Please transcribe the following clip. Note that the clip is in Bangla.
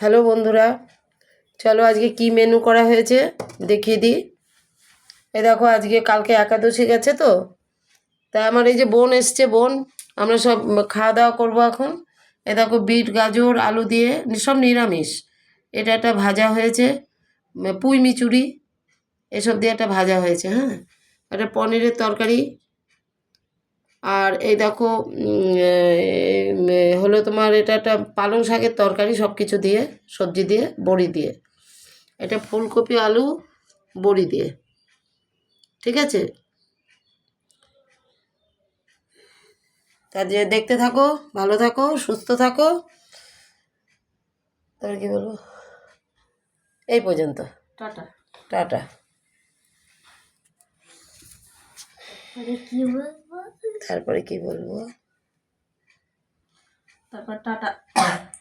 হ্যালো বন্ধুরা, চলো আজকে কি মেনু করা হয়েছে দেখিয়ে দিই। দেখো, আজকে কালকে একাদশী গেছে তো, তাই আমার এই যে বোন এসছে, বোন আমরা সব খাওয়া দাওয়া করবো এখন। দেখো, বিট গাজর আলু দিয়ে সব নিরামিষ। এটা একটা ভাজা হয়েছে, পুঁই মিচুরি এসব দিয়ে একটা ভাজা হয়েছে। হ্যাঁ, একটা পনিরের তরকারি। আর এই দেখো হলো তোমার এটা একটা পালং শাকের তরকারি, সব কিছু দিয়ে, সবজি দিয়ে, বড়ি দিয়ে। এটা ফুলকপি আলু বড়ি দিয়ে। ঠিক আছে, তা যে দেখতে থাকো, ভালো থাকো, সুস্থ থাকো। তারপর কি বলবো, এই পর্যন্ত। টাটা। টাটা। কি বলবো? তারপরে কি বলবো? তারপর টাটা।